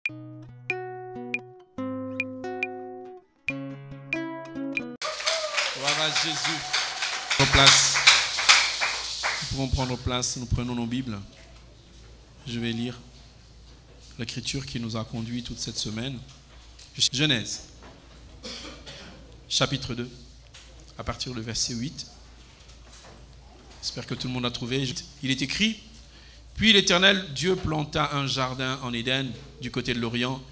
Gloire à Jésus. Nos places. Nous pouvons prendre place, nous prenons nos Bibles. Je vais lire l'écriture qui nous a conduits toute cette semaine. Genèse, chapitre 2, à partir du verset 8. J'espère que tout le monde a trouvé. Il est écrit: puis l'Éternel Dieu planta un jardin en Éden du côté de l'Orient,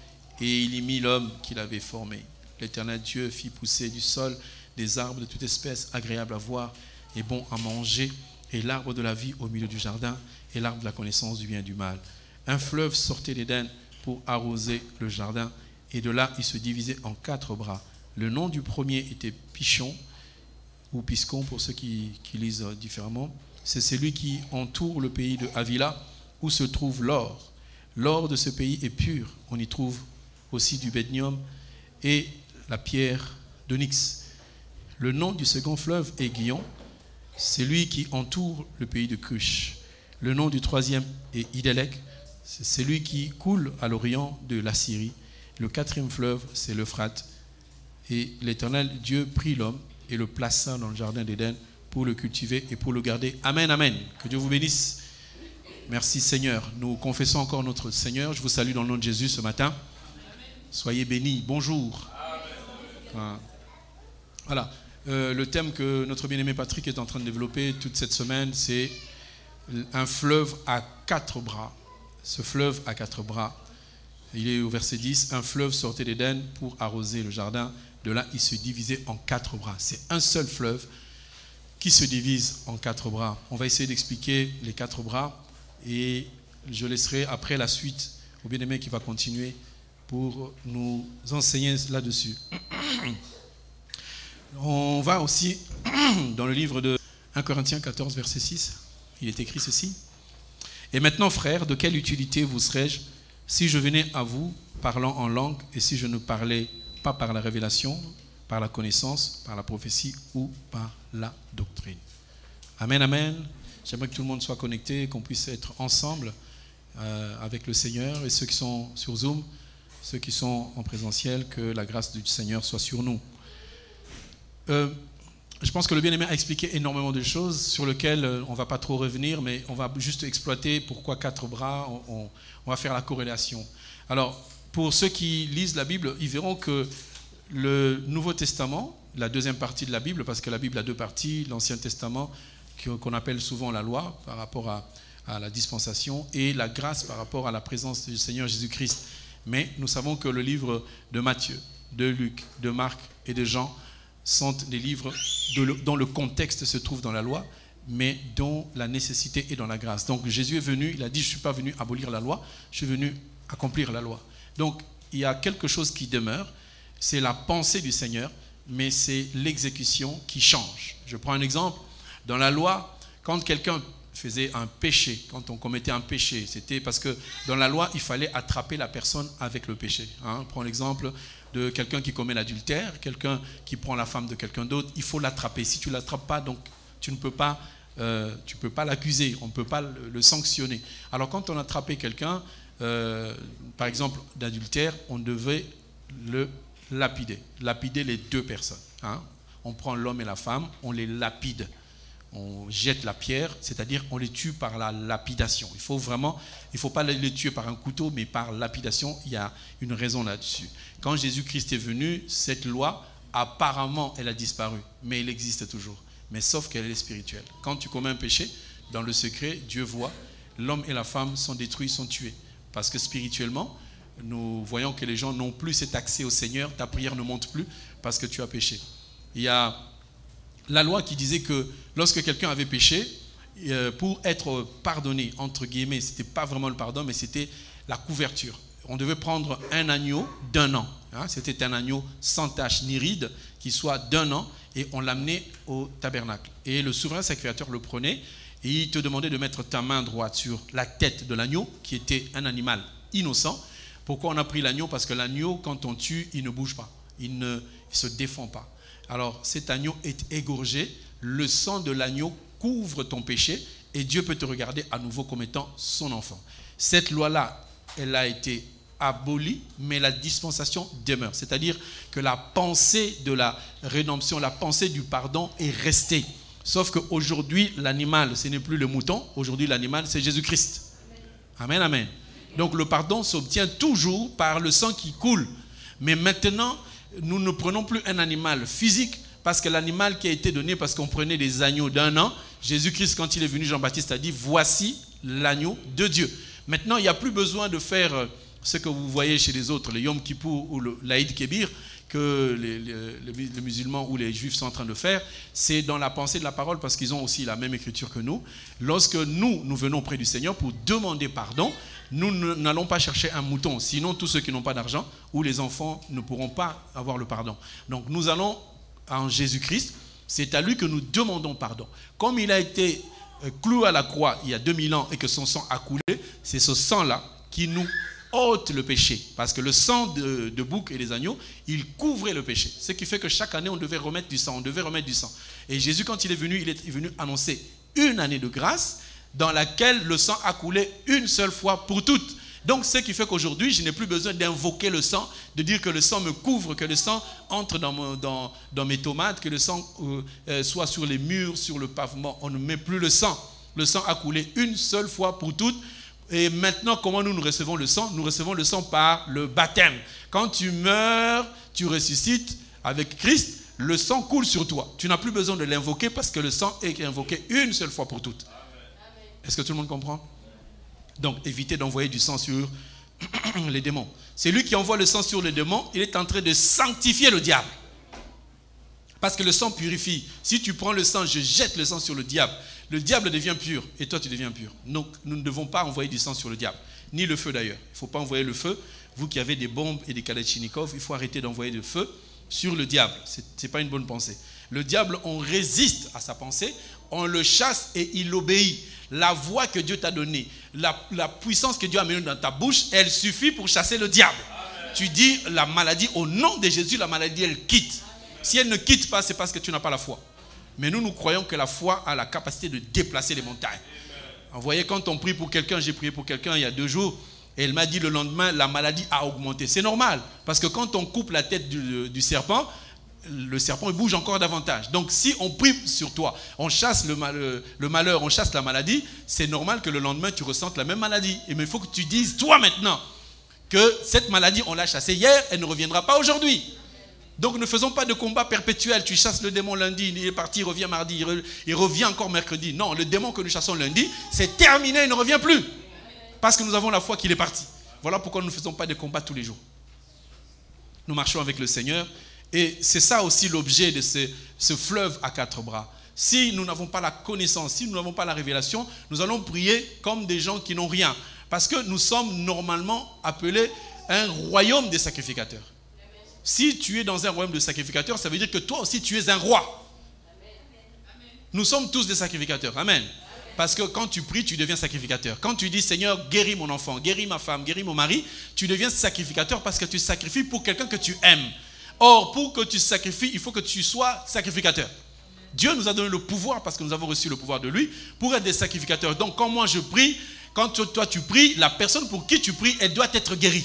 et il y mit l'homme qu'il avait formé. L'Éternel Dieu fit pousser du sol des arbres de toute espèce, agréables à voir et bons à manger, et l'arbre de la vie au milieu du jardin, et l'arbre de la connaissance du bien et du mal. Un fleuve sortait d'Éden pour arroser le jardin, et de là il se divisait en 4 bras. Le nom du premier était Pichon, ou Piscon pour ceux qui lisent différemment. C'est celui qui entoure le pays de Havila, où se trouve l'or. L'or de ce pays est pur. On y trouve aussi du bédnium et la pierre d'onyx. Le nom du second fleuve est Guion. C'est lui qui entoure le pays de Cush. Le nom du troisième est Idélec. C'est celui qui coule à l'orient de la Syrie. Le 4e fleuve, c'est l'Euphrate. Et l'Éternel Dieu prit l'homme et le plaça dans le jardin d'Éden pour le cultiver et pour le garder. Amen, amen. Que Dieu vous bénisse. Merci Seigneur. Nous confessons encore notre Seigneur. Je vous salue dans le nom de Jésus ce matin. Soyez bénis. Bonjour. Voilà. Le thème que notre bien-aimé Patrick est en train de développer toute cette semaine, c'est un fleuve à 4 bras. Ce fleuve à 4 bras, il est au verset 10. Un fleuve sortait d'Éden pour arroser le jardin. De là, il se divisait en 4 bras. C'est un seul fleuve qui se divise en 4 bras. On va essayer d'expliquer les 4 bras et je laisserai après la suite au bien-aimé qui va continuer pour nous enseigner là-dessus. On va aussi dans le livre de 1 Corinthiens 14, verset 6. Il est écrit ceci: et maintenant, frères, de quelle utilité vous serais-je si je venais à vous parlant en langue et si je ne parlais pas par la révélation, par la connaissance, par la prophétie ou par la doctrine? Amen, amen. J'aimerais que tout le monde soit connecté, qu'on puisse être ensemble avec le Seigneur, et ceux qui sont sur Zoom, ceux qui sont en présentiel, que la grâce du Seigneur soit sur nous. Je pense que le bien-aimé a expliqué énormément de choses sur lesquelles on ne va pas trop revenir, mais on va juste exploiter pourquoi 4 bras, on va faire la corrélation. Alors, pour ceux qui lisent la Bible, ils verront que le Nouveau Testament, la deuxième partie de la Bible, parce que la Bible a 2 parties, l'Ancien Testament, qu'on appelle souvent la loi par rapport à la dispensation, et la grâce par rapport à la présence du Seigneur Jésus-Christ. Mais nous savons que le livre de Matthieu, de Luc, de Marc et de Jean sont des livres dont le contexte se trouve dans la loi, mais dont la nécessité est dans la grâce. Donc Jésus est venu, il a dit: je ne suis pas venu abolir la loi, je suis venu accomplir la loi. Donc il y a quelque chose qui demeure, c'est la pensée du Seigneur, mais c'est l'exécution qui change. Je prends un exemple. Dans la loi, quand quelqu'un faisait un péché, quand on commettait un péché, c'était parce que dans la loi, il fallait attraper la personne avec le péché. On prend l'exemple de quelqu'un qui commet l'adultère, quelqu'un qui prend la femme de quelqu'un d'autre, il faut l'attraper. Si tu ne l'attrapes pas, donc tu ne peux pas, l'accuser, on ne peut pas le sanctionner. Alors quand on attrapait quelqu'un, par exemple d'adultère, on devait le lapider les 2 personnes. On prend l'homme et la femme, on les lapide. On jette la pierre, c'est-à-dire on les tue par la lapidation. Il ne faut pas les tuer par un couteau, mais par lapidation. Il y a une raison là-dessus. Quand Jésus-Christ est venu, cette loi, apparemment, elle a disparu, mais elle existe toujours. Mais sauf qu'elle est spirituelle. Quand tu commets un péché, dans le secret, Dieu voit, l'homme et la femme sont détruits, sont tués. Parce que spirituellement, nous voyons que les gens n'ont plus cet accès au Seigneur, ta prière ne monte plus parce que tu as péché. Il y a la loi qui disait que lorsque quelqu'un avait péché, pour être pardonné, entre guillemets, ce n'était pas vraiment le pardon, mais c'était la couverture. On devait prendre un agneau d'1 an. C'était un agneau sans tache ni ride, qui soit d'1 an, et on l'amenait au tabernacle. Et le souverain sacrificateur le prenait, et il te demandait de mettre ta main droite sur la tête de l'agneau, qui était un animal innocent. Pourquoi on a pris l'agneau? Parce que l'agneau, quand on tue, il ne bouge pas, il ne se défend pas. Alors cet agneau est égorgé, le sang de l'agneau couvre ton péché et Dieu peut te regarder à nouveau comme étant son enfant. Cette loi-là, elle a été aboli, mais la dispensation demeure. C'est-à-dire que la pensée de la rédemption, la pensée du pardon est restée. Sauf qu'aujourd'hui, l'animal, ce n'est plus le mouton. Aujourd'hui, l'animal, c'est Jésus-Christ. Amen, amen. Donc le pardon s'obtient toujours par le sang qui coule. Mais maintenant, nous ne prenons plus un animal physique, parce que l'animal qui a été donné, parce qu'on prenait des agneaux d'1 an, Jésus-Christ, quand il est venu, Jean-Baptiste a dit, voici l'agneau de Dieu. Maintenant, il n'y a plus besoin de faire ce que vous voyez chez les autres, le Yom Kippour ou l'Aïd Kébir, que les musulmans ou les juifs sont en train de faire. C'est dans la pensée de la parole, parce qu'ils ont aussi la même écriture que nous. Lorsque nous venons près du Seigneur pour demander pardon, nous n'allons pas chercher un mouton, sinon tous ceux qui n'ont pas d'argent ou les enfants ne pourront pas avoir le pardon. Donc nous allons en Jésus-Christ, c'est à lui que nous demandons pardon. Comme il a été cloué à la croix il y a 2000 ans et que son sang a coulé, c'est ce sang-là qui nous ôte le péché. Parce que le sang de bouc et des agneaux, il couvrait le péché. Ce qui fait que chaque année, on devait remettre du sang. Et Jésus, quand il est venu annoncer une année de grâce dans laquelle le sang a coulé une seule fois pour toutes. Donc, ce qui fait qu'aujourd'hui, je n'ai plus besoin d'invoquer le sang, de dire que le sang me couvre, que le sang entre dans mes tomates, que le sang soit sur les murs, sur le pavement. On ne met plus le sang. Le sang a coulé une seule fois pour toutes. Et maintenant, comment nous recevons le sang? Nous recevons le sang par le baptême. Quand tu meurs, tu ressuscites avec Christ, le sang coule sur toi. Tu n'as plus besoin de l'invoquer parce que le sang est invoqué une seule fois pour toutes. Est-ce que tout le monde comprend? Donc, évitez d'envoyer du sang sur les démons. C'est lui qui envoie le sang sur les démons, il est en train de sanctifier le diable. Parce que le sang purifie. Si tu prends le sang, je jette le sang sur le diable devient pur et toi tu deviens pur. Donc, nous ne devons pas envoyer du sang sur le diable, ni le feu d'ailleurs. Il ne faut pas envoyer le feu. Vous qui avez des bombes et des kalachnikov, il faut arrêter d'envoyer le feu sur le diable. Ce n'est pas une bonne pensée. Le diable, on résiste à sa pensée, on le chasse et il obéit. La voix que Dieu t'a donnée, la puissance que Dieu a mise dans ta bouche, elle suffit pour chasser le diable. Amen. Tu dis la maladie, au nom de Jésus, la maladie, elle quitte. Amen. Si elle ne quitte pas, c'est parce que tu n'as pas la foi. Mais nous croyons que la foi a la capacité de déplacer les montagnes. Vous voyez, quand on prie pour quelqu'un, j'ai prié pour quelqu'un il y a 2 jours, et elle m'a dit le lendemain, la maladie a augmenté. C'est normal, parce que quand on coupe la tête du serpent, le serpent il bouge encore davantage. Donc si on prie sur toi, on chasse le malheur, on chasse la maladie, c'est normal que le lendemain tu ressentes la même maladie. Mais il faut que tu dises toi maintenant que cette maladie on l'a chassée hier, elle ne reviendra pas aujourd'hui. Donc ne faisons pas de combat perpétuel. Tu chasses le démon lundi, il est parti, il revient mardi, il revient encore mercredi. Non, le démon que nous chassons lundi, c'est terminé, il ne revient plus. Parce que nous avons la foi qu'il est parti. Voilà pourquoi nous ne faisons pas de combat tous les jours. Nous marchons avec le Seigneur. Et c'est ça aussi l'objet de ce fleuve à 4 bras. Si nous n'avons pas la connaissance, si nous n'avons pas la révélation, nous allons prier comme des gens qui n'ont rien. Parce que nous sommes normalement appelés un royaume des sacrificateurs. Si tu es dans un royaume de sacrificateurs, ça veut dire que toi aussi tu es un roi. Nous sommes tous des sacrificateurs. Amen. Parce que quand tu pries, tu deviens sacrificateur. Quand tu dis Seigneur, guéris mon enfant, guéris ma femme, guéris mon mari, tu deviens sacrificateur parce que tu sacrifies pour quelqu'un que tu aimes. Or, pour que tu sacrifies, il faut que tu sois sacrificateur. Dieu nous a donné le pouvoir, parce que nous avons reçu le pouvoir de lui, pour être des sacrificateurs. Donc, quand moi je prie, quand toi tu pries, la personne pour qui tu pries, elle doit être guérie.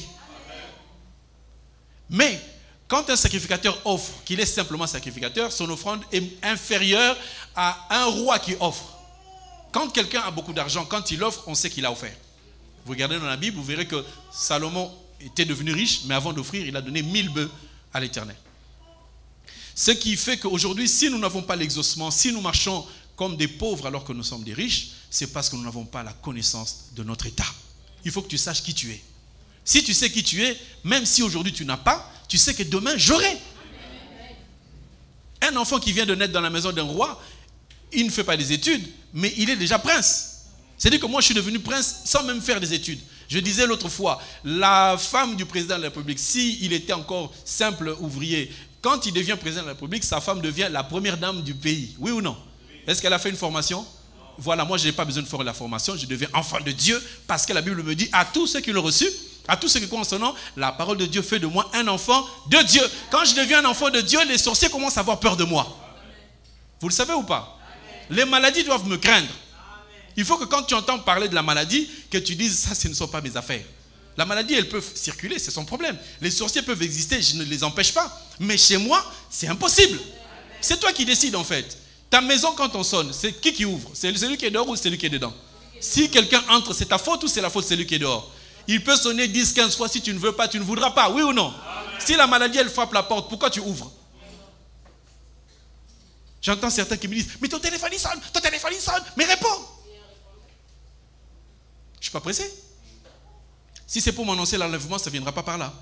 Mais, quand un sacrificateur offre, qu'il est simplement sacrificateur, son offrande est inférieure à un roi qui offre. Quand quelqu'un a beaucoup d'argent, quand il offre, on sait qu'il a offert. Vous regardez dans la Bible, vous verrez que Salomon était devenu riche, mais avant d'offrir, il a donné 1000 bœufs à l'Éternel. Ce qui fait qu'aujourd'hui, si nous n'avons pas l'exaucement, si nous marchons comme des pauvres alors que nous sommes des riches, c'est parce que nous n'avons pas la connaissance de notre état. Il faut que tu saches qui tu es. Si tu sais qui tu es, même si aujourd'hui tu n'as pas, tu sais que demain j'aurai. Un enfant qui vient de naître dans la maison d'un roi, il ne fait pas des études, mais il est déjà prince. C'est-à-dire que moi je suis devenu prince sans même faire des études. Je disais l'autre fois, la femme du président de la République, s'il était encore simple ouvrier, quand il devient président de la République, sa femme devient la première dame du pays. Oui ou non? Est-ce qu'elle a fait une formation? Voilà, moi je n'ai pas besoin de faire la formation, je deviens enfant de Dieu, parce que la Bible me dit, à tous ceux qui l'ont reçu, à tous ceux qui croient en son nom, la parole de Dieu fait de moi un enfant de Dieu. Quand je deviens un enfant de Dieu, les sorciers commencent à avoir peur de moi. Vous le savez ou pas? Les maladies doivent me craindre. Il faut que quand tu entends parler de la maladie, que tu dises, ça ce ne sont pas mes affaires. La maladie, elle peut circuler, c'est son problème. Les sorciers peuvent exister, je ne les empêche pas. Mais chez moi, c'est impossible. C'est toi qui décides en fait. Ta maison, quand on sonne, c'est qui ouvre? C'est celui qui est dehors ou celui qui est dedans? Si quelqu'un entre, c'est ta faute ou c'est la faute de celui qui est dehors? Il peut sonner 10, 15 fois. Si tu ne veux pas, tu ne voudras pas. Oui ou non? Si la maladie, elle frappe la porte, pourquoi tu ouvres? J'entends certains qui me disent, mais ton téléphone il sonne, mais réponds. Je ne suis pas pressé. Si c'est pour m'annoncer l'enlèvement, ça ne viendra pas par là.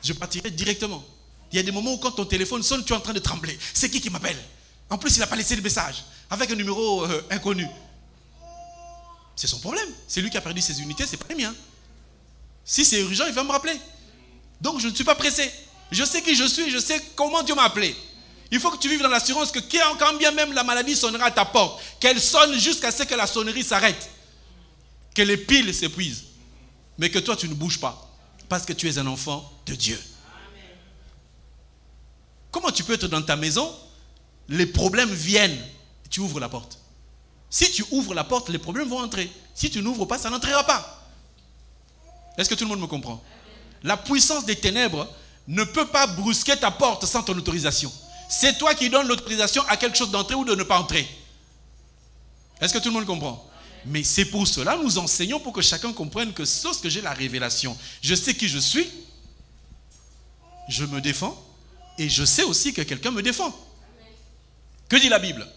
Je partirai directement. Il y a des moments où quand ton téléphone sonne, tu es en train de trembler. C'est qui m'appelle? En plus, il n'a pas laissé de message, avec un numéro inconnu. C'est son problème. C'est lui qui a perdu ses unités, ce n'est pas les miens. Si c'est urgent, il va me rappeler. Donc je ne suis pas pressé. Je sais qui je suis, je sais comment Dieu m'a appelé. Il faut que tu vives dans l'assurance que quand bien même la maladie sonnera à ta porte, qu'elle sonne jusqu'à ce que la sonnerie s'arrête, que les piles s'épuisent, mais que toi tu ne bouges pas, parce que tu es un enfant de Dieu. Amen. Comment tu peux être dans ta maison, les problèmes viennent, tu ouvres la porte. Si tu ouvres la porte, les problèmes vont entrer. Si tu n'ouvres pas, ça n'entrera pas. Est-ce que tout le monde me comprend? Amen. La puissance des ténèbres ne peut pas brusquer ta porte sans ton autorisation. C'est toi qui donnes l'autorisation à quelque chose d'entrer ou de ne pas entrer. Est-ce que tout le monde comprend? Mais c'est pour cela que nous enseignons pour que chacun comprenne que lorsque j'ai la révélation, je sais qui je suis, je me défends et je sais aussi que quelqu'un me défend. Que dit la Bible?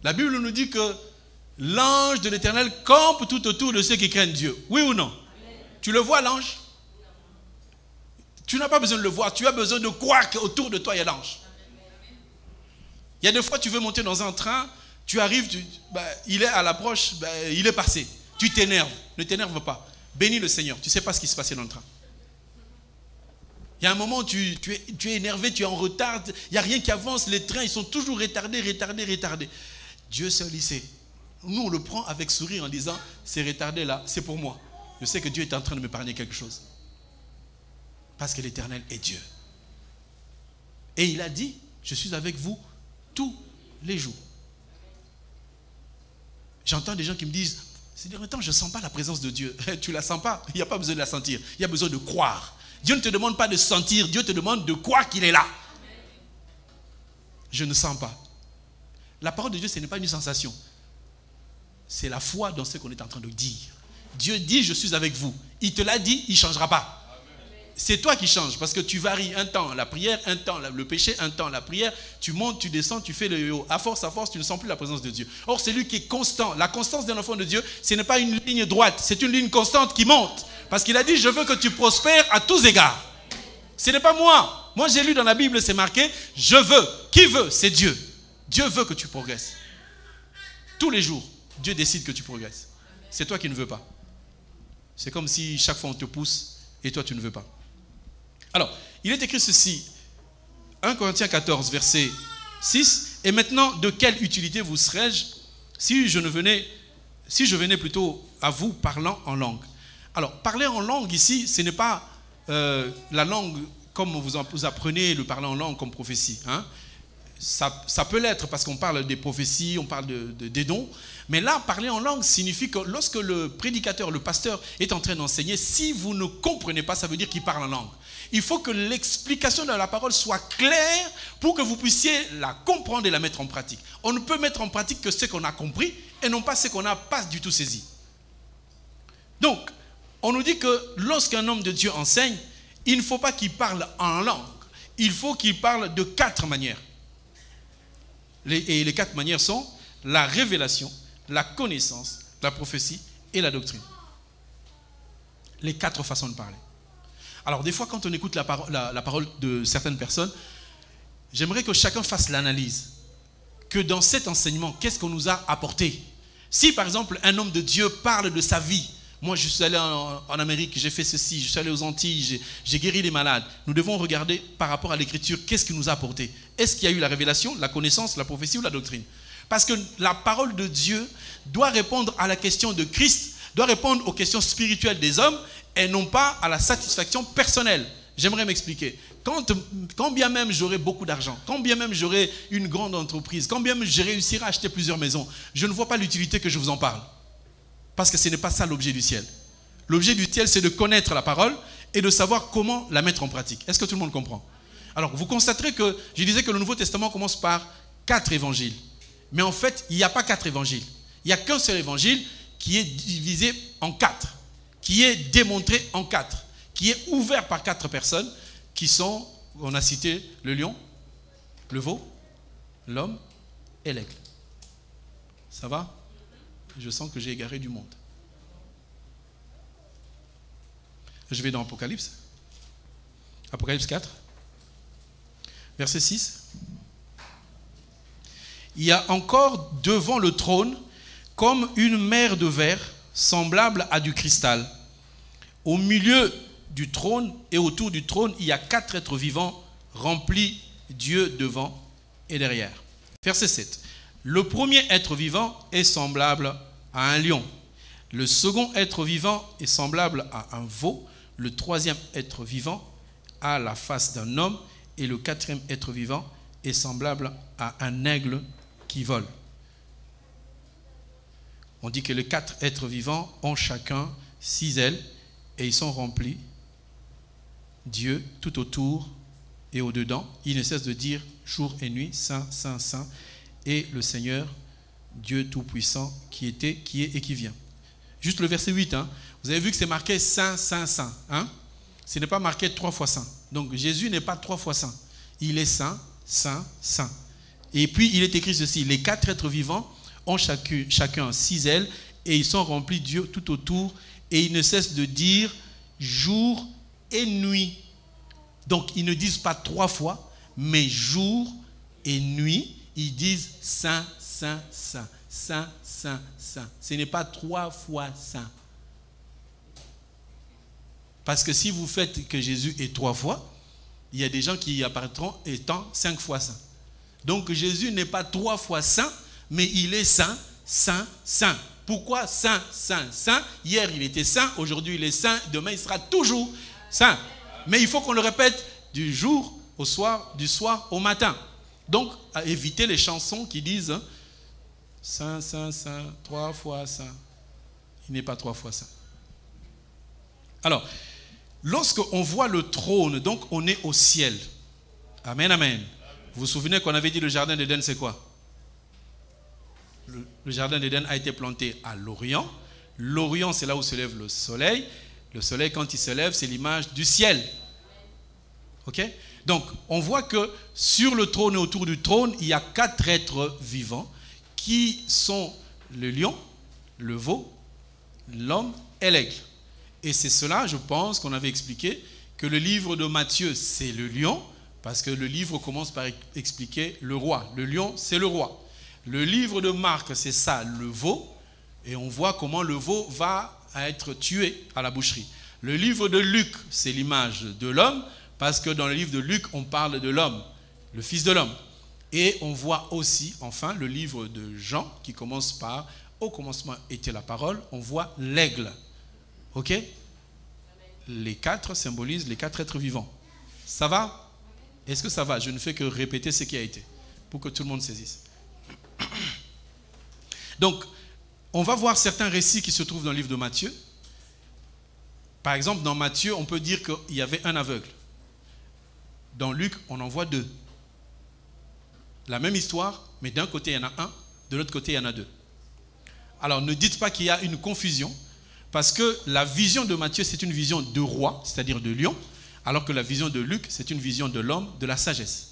La Bible nous dit que l'ange de l'Éternel campe tout autour de ceux qui craignent Dieu. Oui ou non? Tu le vois l'ange? Tu n'as pas besoin de le voir, tu as besoin de croire qu'autour de toi il y a l'ange. Il y a des fois tu veux monter dans un train, tu arrives, il est à l'approche, il est passé. Tu t'énerves, ne t'énerve pas. Bénis le Seigneur, tu ne sais pas ce qui se passait dans le train. Il y a un moment où tu es énervé, tu es en retard, il n'y a rien qui avance, les trains ils sont toujours retardés. Dieu seul il sait. Nous on le prend avec sourire en disant, c'est retardé là, c'est pour moi. Je sais que Dieu est en train de m'épargner quelque chose. Parce que l'Éternel est Dieu. Et il a dit, je suis avec vous tous les jours. J'entends des gens qui me disent, ces derniers temps, je ne sens pas la présence de Dieu. Tu ne la sens pas, il n'y a pas besoin de la sentir. Il y a besoin de croire. Dieu ne te demande pas de sentir, Dieu te demande de croire qu'il est là. Je ne sens pas. La parole de Dieu, ce n'est pas une sensation. C'est la foi dans ce qu'on est en train de dire. Dieu dit, je suis avec vous. Il te l'a dit, il ne changera pas. C'est toi qui changes parce que tu varies un temps la prière, un temps le péché, un temps la prière. Tu montes, tu descends, tu fais le yo-yo. À force, tu ne sens plus la présence de Dieu. Or, c'est lui qui est constant. La constance d'un enfant de Dieu, ce n'est pas une ligne droite. C'est une ligne constante qui monte. Parce qu'il a dit, je veux que tu prospères à tous égards. Ce n'est pas moi. Moi, j'ai lu dans la Bible, c'est marqué, je veux. Qui veut? C'est Dieu. Dieu veut que tu progresses. Tous les jours, Dieu décide que tu progresses. C'est toi qui ne veux pas. C'est comme si chaque fois on te pousse et toi tu ne veux pas. Alors, il est écrit ceci, 1 Corinthiens 14, verset 6. Et maintenant, de quelle utilité vous serais-je si je venais plutôt à vous parlant en langue? Alors, parler en langue ici, ce n'est pas la langue comme vous apprenez le parler en langue comme prophétie. Hein? Ça peut l'être parce qu'on parle des prophéties, on parle des dons. Mais là, parler en langue signifie que lorsque le prédicateur, le pasteur est en train d'enseigner, si vous ne comprenez pas, ça veut dire qu'il parle en langue. Il faut que l'explication de la parole soit claire pour que vous puissiez la comprendre et la mettre en pratique. On ne peut mettre en pratique que ce qu'on a compris et non pas ce qu'on n'a pas du tout saisi. Donc, on nous dit que lorsqu'un homme de Dieu enseigne, il ne faut pas qu'il parle en langue. Il faut qu'il parle de 4 manières. Et les 4 manières sont la révélation, la connaissance, la prophétie et la doctrine. Les 4 façons de parler. Alors des fois quand on écoute la parole de certaines personnes, j'aimerais que chacun fasse l'analyse. Que dans cet enseignement, qu'est-ce qu'on nous a apporté? Si par exemple un homme de Dieu parle de sa vie, moi je suis allé en Amérique, j'ai fait ceci, je suis allé aux Antilles, j'ai guéri les malades. Nous devons regarder par rapport à l'écriture, qu'est-ce qu'il nous a apporté? Est-ce qu'il y a eu la révélation, la connaissance, la prophétie ou la doctrine? Parce que la parole de Dieu doit répondre à la question de Christ, doit répondre aux questions spirituelles des hommes et non pas à la satisfaction personnelle. J'aimerais m'expliquer. Quand bien même j'aurai beaucoup d'argent, quand bien même j'aurai une grande entreprise, quand bien même je réussirai à acheter plusieurs maisons, je ne vois pas l'utilité que je vous en parle. Parce que ce n'est pas ça l'objet du ciel. L'objet du ciel, c'est de connaître la parole et de savoir comment la mettre en pratique. Est-ce que tout le monde comprend? Alors, vous constaterez que je disais que le Nouveau Testament commence par 4 évangiles. Mais en fait, il n'y a pas 4 évangiles. Il n'y a qu'un seul évangile qui est divisé en 4, qui est démontré en 4, qui est ouvert par 4 personnes qui sont, on a cité le lion, le veau, l'homme et l'aigle. Ça va? Je sens que j'ai égaré du monde. Je vais dans Apocalypse. Apocalypse 4. Verset 6. Il y a encore devant le trône comme une mer de verre semblable à du cristal. Au milieu du trône et autour du trône, il y a 4 êtres vivants remplis Dieu devant et derrière. Verset 7. Le premier être vivant est semblable à un lion. Le second être vivant est semblable à un veau. Le troisième être vivant a la face d'un homme. Et le quatrième être vivant est semblable à un aigle qui vole. On dit que les 4 êtres vivants ont chacun 6 ailes et ils sont remplis Dieu tout autour et au-dedans. Ils ne cessent de dire jour et nuit, Saint, Saint, Saint, et le Seigneur, Dieu Tout-Puissant, qui était, qui est et qui vient. Juste le verset 8, hein. Vous avez vu que c'est marqué Saint, Saint, Saint. Hein? Ce n'est pas marqué 3 fois Saint. Donc Jésus n'est pas 3 fois Saint. Il est Saint, Saint, Saint. Et puis il est écrit ceci, les 4 êtres vivants ont chacun 6 ailes et ils sont remplis de Dieu tout autour et ils ne cessent de dire jour et nuit. Donc ils ne disent pas 3 fois, mais jour et nuit, ils disent Saint, Saint, Saint, Saint, Saint, Saint. Ce n'est pas 3 fois Saint. Parce que si vous faites que Jésus est 3 fois, il y a des gens qui apparaîtront étant 5 fois saint. Donc Jésus n'est pas 3 fois saint, mais il est saint, saint, saint. Pourquoi saint, saint, saint? Hier il était saint, aujourd'hui il est saint, demain il sera toujours saint. Mais il faut qu'on le répète du jour au soir, du soir au matin. Donc à éviter les chansons qui disent saint, saint, saint, 3 fois saint. Il n'est pas 3 fois saint. Alors, lorsqu'on voit le trône, donc on est au ciel. Amen, amen. Vous vous souvenez qu'on avait dit le jardin d'Éden, c'est quoi? Le jardin d'Éden a été planté à l'Orient. L'Orient, c'est là où se lève le soleil. Le soleil, quand il se lève, c'est l'image du ciel. Ok? Donc, on voit que sur le trône et autour du trône, il y a 4 êtres vivants qui sont le lion, le veau, l'homme et l'aigle. Et c'est cela, je pense, qu'on avait expliqué, que le livre de Matthieu, c'est le lion, parce que le livre commence par expliquer le roi. Le lion, c'est le roi. Le livre de Marc, c'est ça, le veau, et on voit comment le veau va être tué à la boucherie. Le livre de Luc, c'est l'image de l'homme, parce que dans le livre de Luc, on parle de l'homme, le fils de l'homme. Et on voit aussi, enfin, le livre de Jean, qui commence par « Au commencement était la parole », on voit l'aigle. Ok? Les 4 symbolisent les 4 êtres vivants. Ça va? Est-ce que ça va? Je ne fais que répéter ce qui a été, pour que tout le monde saisisse. Donc, on va voir certains récits qui se trouvent dans le livre de Matthieu. Par exemple, dans Matthieu, on peut dire qu'il y avait un aveugle. Dans Luc, on en voit 2. La même histoire, mais d'un côté, il y en a un, de l'autre côté, il y en a 2. Alors, ne dites pas qu'il y a une confusion, parce que la vision de Matthieu, c'est une vision de roi, c'est-à-dire de lion, alors que la vision de Luc, c'est une vision de l'homme, de la sagesse.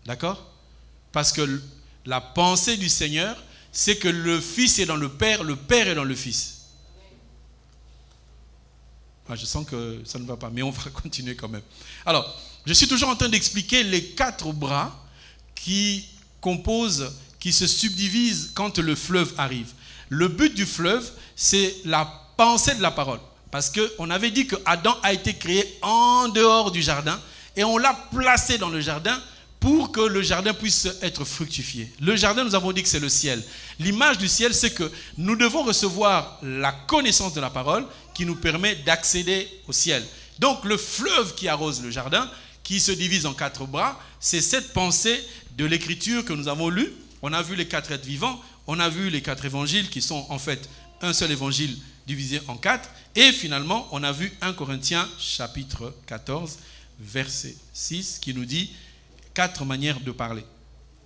D'accord? Parce que la pensée du Seigneur, c'est que le Fils est dans le Père est dans le Fils. Ah, je sens que ça ne va pas, mais on va continuer quand même. Alors, je suis toujours en train d'expliquer les 4 bras qui composent, qui se subdivisent quand le fleuve arrive. Le but du fleuve, c'est la pensée de la parole. Parce qu'on avait dit que Adam a été créé en dehors du jardin et on l'a placé dans le jardin pour que le jardin puisse être fructifié. Le jardin, nous avons dit que c'est le ciel. L'image du ciel, c'est que nous devons recevoir la connaissance de la parole qui nous permet d'accéder au ciel. Donc le fleuve qui arrose le jardin, qui se divise en 4 bras, c'est cette pensée de l'écriture que nous avons lue. On a vu les 4 êtres vivants, on a vu les 4 évangiles qui sont en fait un seul évangile divisé en 4. Et finalement, on a vu 1 Corinthiens chapitre 14, verset 6, qui nous dit 4 manières de parler.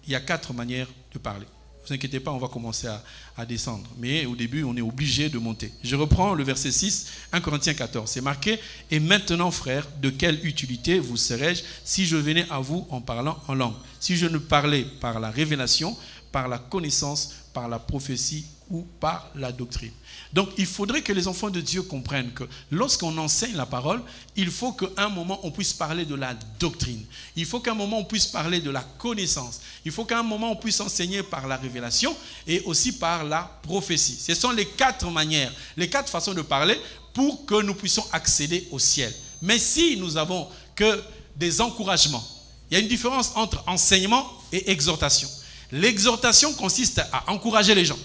Il y a 4 manières de parler. Ne vous inquiétez pas, on va commencer à descendre. Mais au début, on est obligé de monter. Je reprends le verset 6, 1 Corinthiens 14. C'est marqué « Et maintenant, frères, de quelle utilité vous serais-je si je venais à vous en parlant en langue? Si je ne parlais par la révélation, par la connaissance, par la prophétie ou par la doctrine. » Donc, il faudrait que les enfants de Dieu comprennent que lorsqu'on enseigne la parole, il faut qu'à un moment, on puisse parler de la doctrine. Il faut qu'à un moment, on puisse parler de la connaissance. Il faut qu'à un moment, on puisse enseigner par la révélation et aussi par la prophétie. Ce sont les 4 manières, les 4 façons de parler pour que nous puissions accéder au ciel. Mais si nous avons que des encouragements, il y a une différence entre enseignement et exhortation. L'exhortation consiste à encourager les gens.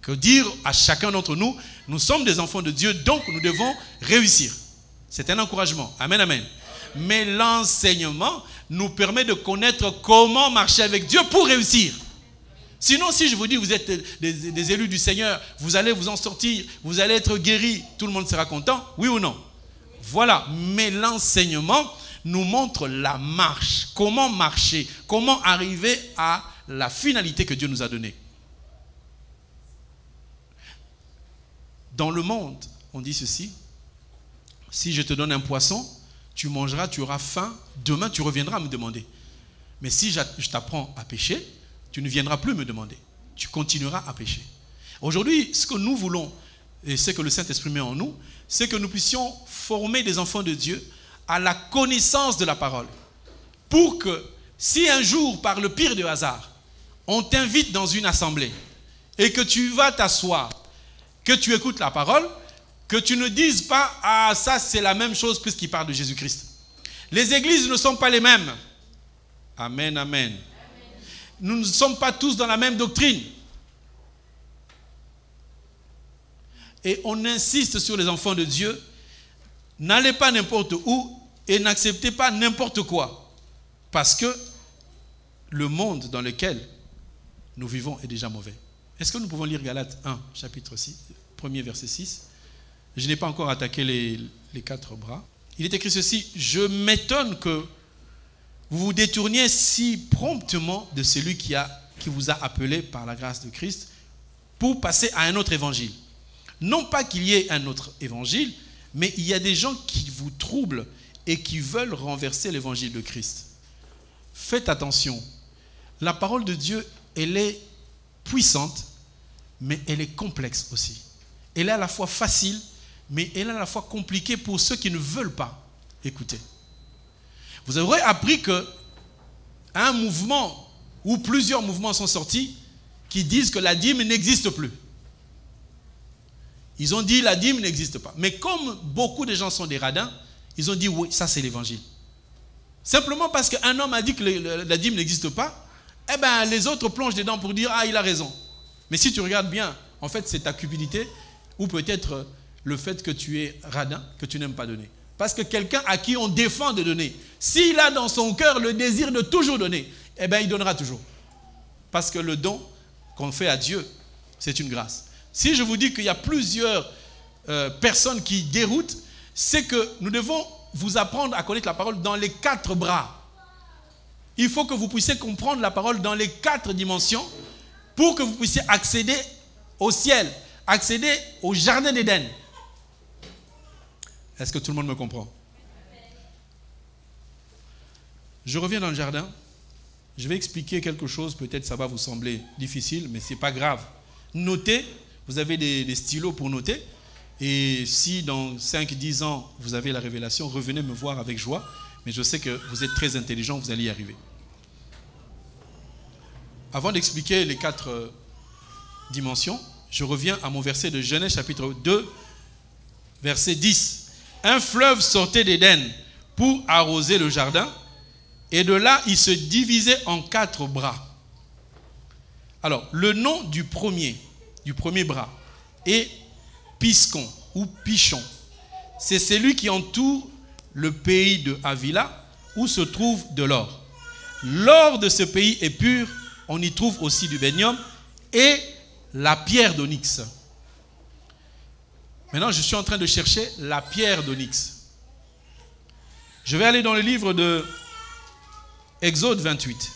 Que dire à chacun d'entre nous, nous sommes des enfants de Dieu, donc nous devons réussir. C'est un encouragement. Amen, amen. Mais l'enseignement nous permet de connaître comment marcher avec Dieu pour réussir. Sinon, si je vous dis vous êtes des élus du Seigneur, vous allez vous en sortir, vous allez être guéris, tout le monde sera content, oui ou non? Voilà. Mais l'enseignement nous montre la marche. Comment marcher, comment arriver à la finalité que Dieu nous a donnée. Dans le monde, on dit ceci, si je te donne un poisson, tu mangeras, tu auras faim, demain tu reviendras me demander. Mais si je t'apprends à pêcher, tu ne viendras plus me demander. Tu continueras à pêcher. Aujourd'hui, ce que nous voulons, et ce que le Saint-Esprit met en nous, c'est que nous puissions former des enfants de Dieu à la connaissance de la parole. Pour que, si un jour, par le pire des hasards, on t'invite dans une assemblée et que tu vas t'asseoir, que tu écoutes la parole, que tu ne dises pas « Ah, ça c'est la même chose puisqu'il parle de Jésus-Christ ». Les églises ne sont pas les mêmes. Amen, amen. Nous ne sommes pas tous dans la même doctrine. Et on insiste sur les enfants de Dieu. N'allez pas n'importe où et n'acceptez pas n'importe quoi. Parce que le monde dans lequel nous vivons est déjà mauvais. Est-ce que nous pouvons lire Galates 1, chapitre 6, premier verset 6? Je n'ai pas encore attaqué les 4 bras. Il est écrit ceci, « Je m'étonne que vous vous détourniez si promptement de celui qui vous a appelé par la grâce de Christ pour passer à un autre évangile. Non pas qu'il y ait un autre évangile, mais il y a des gens qui vous troublent et qui veulent renverser l'évangile de Christ. Faites attention. La parole de Dieu, elle est puissante, mais elle est complexe aussi. Elle est à la fois facile, mais elle est à la fois compliquée pour ceux qui ne veulent pas écouter. Vous aurez appris qu'un mouvement ou plusieurs mouvements sont sortis qui disent que la dîme n'existe plus. Ils ont dit la dîme n'existe pas. Mais comme beaucoup de gens sont des radins, ils ont dit oui, ça c'est l'évangile. Simplement parce qu'un homme a dit que la dîme n'existe pas, eh bien les autres plongent dedans pour dire ah il a raison. Mais si tu regardes bien, en fait c'est ta cupidité ou peut-être le fait que tu es radin, que tu n'aimes pas donner. Parce que quelqu'un à qui on défend de donner, s'il a dans son cœur le désir de toujours donner, eh bien il donnera toujours. Parce que le don qu'on fait à Dieu, c'est une grâce. Si je vous dis qu'il y a plusieurs personnes qui déroutent, c'est que nous devons vous apprendre à connaître la parole dans les 4 bras. Il faut que vous puissiez comprendre la parole dans les 4 dimensions pour que vous puissiez accéder au ciel, accéder au jardin d'Éden. Est-ce que tout le monde me comprend? Je reviens dans le jardin. Je vais expliquer quelque chose. Peut-être ça va vous sembler difficile, mais ce n'est pas grave. Notez. Vous avez des stylos pour noter. Et si dans 5-10 ans, vous avez la révélation, revenez me voir avec joie. Mais je sais que vous êtes très intelligent, vous allez y arriver. Avant d'expliquer les 4 dimensions, je reviens à mon verset de Genèse chapitre 2, verset 10. Un fleuve sortait d'Éden pour arroser le jardin, et de là, il se divisait en 4 bras. Alors, le nom du premier bras est Piscon ou Pichon. C'est celui qui entoure le pays de Havila où se trouve de l'or. L'or de ce pays est pur, on y trouve aussi du bénium et la pierre d'onyx. Maintenant, je suis en train de chercher la pierre d'onyx. Je vais aller dans le livre de Exode 28.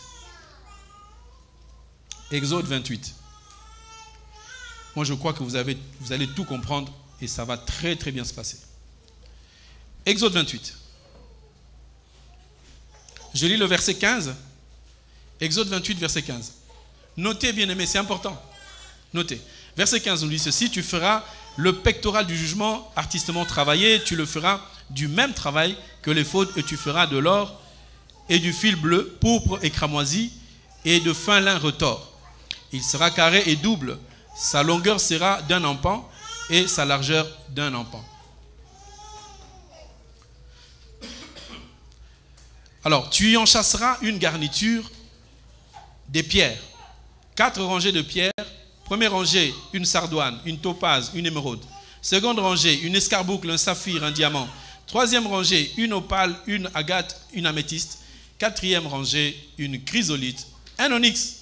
Exode 28. Moi, je crois que vous allez tout comprendre et ça va très très bien se passer. Exode 28. Je lis le verset 15. Exode 28, verset 15. Notez, bien aimé, c'est important. Notez. Verset 15 nous dit ceci: tu feras le pectoral du jugement artistement travaillé, tu le feras du même travail que l'éphod, et tu feras de l'or et du fil bleu, pourpre et cramoisi, et de fin lin retors. Il sera carré et double. Sa longueur sera d'un empan et sa largeur d'un empan. Alors, tu y enchâsseras une garniture des pierres. 4 rangées de pierres. Première rangée, une sardoine, une topaze, une émeraude. Seconde rangée, une escarboucle, un saphir, un diamant. Troisième rangée, une opale, une agate, une améthyste. Quatrième rangée, une chrysolite, un onyx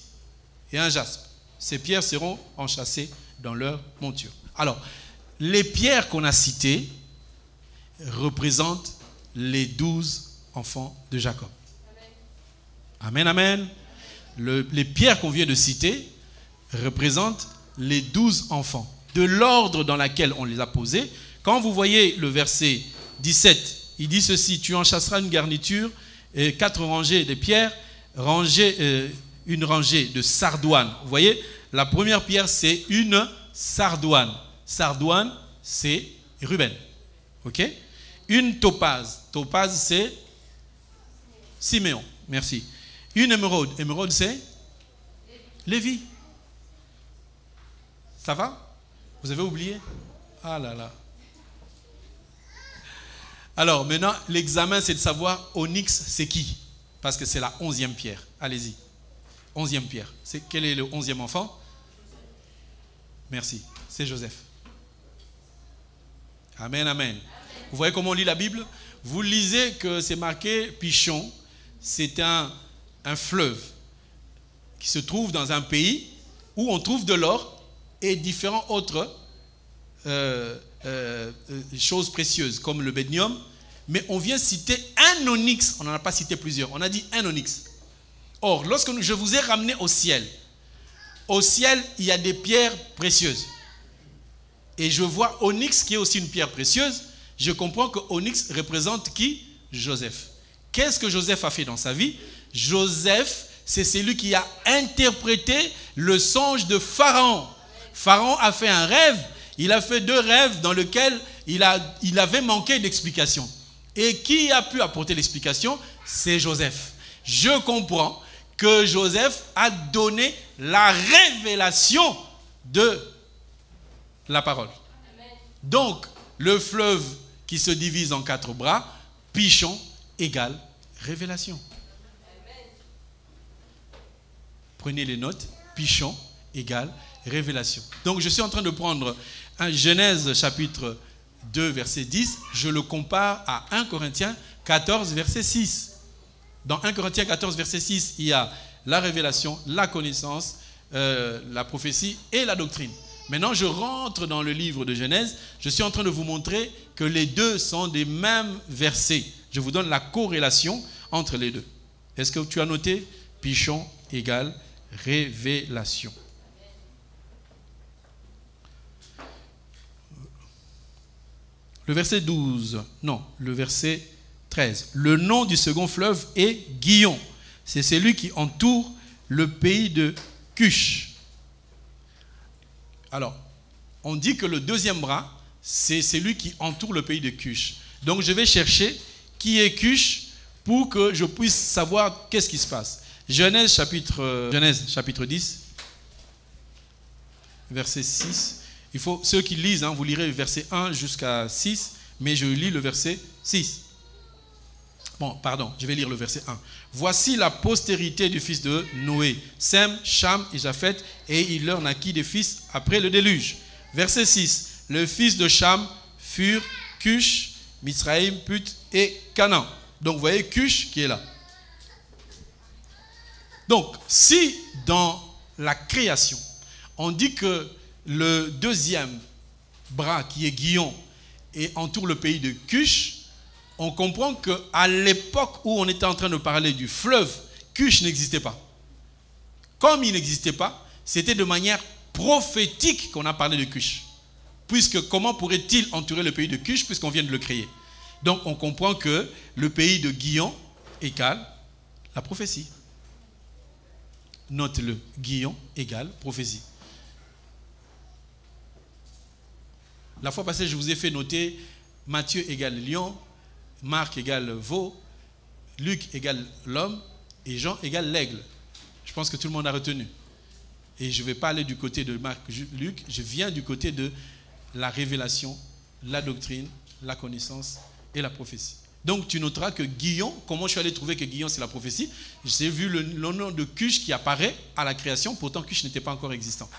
et un jaspe. Ces pierres seront enchâssées dans leur monture. Alors, les pierres qu'on a citées représentent les 12 enfants de Jacob. Amen, amen. Les pierres qu'on vient de citer représentent les 12 enfants. De l'ordre dans lequel on les a posés. Quand vous voyez le verset 17, il dit ceci: tu enchâsseras une garniture et 4 rangées de pierres, une rangée de sardoine. Vous voyez, la première pierre, c'est une sardoine. Sardoine, c'est Ruben. Ok? Une topaze. Topaze, c'est Siméon. Merci. Une émeraude. Émeraude, c'est Lévi. Ça va? Vous avez oublié? Ah là là. Alors, maintenant, l'examen, c'est de savoir onyx, c'est qui? Parce que c'est la 11e pierre. Allez-y. 11e pierre. Quel est le 11e enfant? Merci. C'est Joseph. Amen, amen. Vous voyez comment on lit la Bible? Vous lisez que c'est marqué Pichon. C'est un fleuve qui se trouve dans un pays où on trouve de l'or et différentes autres choses précieuses comme le bédnium. Mais on vient citer un onyx. On n'en a pas cité plusieurs. On a dit un onyx. Or, lorsque je vous ai ramené au ciel, il y a des pierres précieuses. Et je vois onyx qui est aussi une pierre précieuse. Je comprends que onyx représente qui? Joseph. Qu'est-ce que Joseph a fait dans sa vie? Joseph, c'est celui qui a interprété le songe de Pharaon. Pharaon a fait un rêve. Il a fait 2 rêves dans lesquels il avait manqué d'explication. Et qui a pu apporter l'explication? C'est Joseph. Je comprends que Joseph a donné la révélation de la parole. Amen. Donc, le fleuve qui se divise en 4 bras, Pichon égale révélation. Amen. Prenez les notes. Pichon égale révélation. Donc, je suis en train de prendre un Genèse chapitre 2, verset 10. Je le compare à 1 Corinthiens 14, verset 6. Dans 1 Corinthiens 14, verset 6, il y a la révélation, la connaissance, la prophétie et la doctrine. Maintenant, je rentre dans le livre de Genèse. Je suis en train de vous montrer que les deux sont des mêmes versets. Je vous donne la corrélation entre les deux. Est-ce que tu as noté? Pichon égale révélation. Le verset 12, non, le verset 13. Le nom du second fleuve est Gihon. C'est celui qui entoure le pays de Cush. Alors, on dit que le deuxième bras, c'est celui qui entoure le pays de Cush. Donc, je vais chercher qui est Cush pour que je puisse savoir qu'est-ce qui se passe. Genèse chapitre 10, verset 6. Il faut, ceux qui lisent, vous lirez le verset 1 jusqu'à 6, mais je lis le verset 6. Bon, pardon, je vais lire le verset 1. Voici la postérité du fils de Noé, Sem, Cham et Japheth, et il leur naquit des fils après le déluge. Verset 6. Le fils de Cham furent Cush, Mizraïm, Put et Canaan. Donc, vous voyez Cush qui est là. Donc, si dans la création, on dit que le deuxième bras qui est Gihon et entoure le pays de Cush, on comprend qu'à l'époque où on était en train de parler du fleuve, Cush n'existait pas. Comme il n'existait pas, c'était de manière prophétique qu'on a parlé de Cush. Puisque comment pourrait-il entourer le pays de Cush puisqu'on vient de le créer? Donc on comprend que le pays de Gihon égale la prophétie. Note-le, Gihon égale prophétie. La fois passée, je vous ai fait noter Matthieu égale lion, Marc égale veau, Luc égale l'homme et Jean égale l'aigle. Je pense que tout le monde a retenu. Et je ne vais pas aller du côté de Marc, Luc, je viens du côté de la révélation, la doctrine, la connaissance et la prophétie. Donc tu noteras que Gihon, comment je suis allé trouver que Gihon c'est la prophétie? J'ai vu le nom de Cush qui apparaît à la création, pourtant Cush n'était pas encore existant.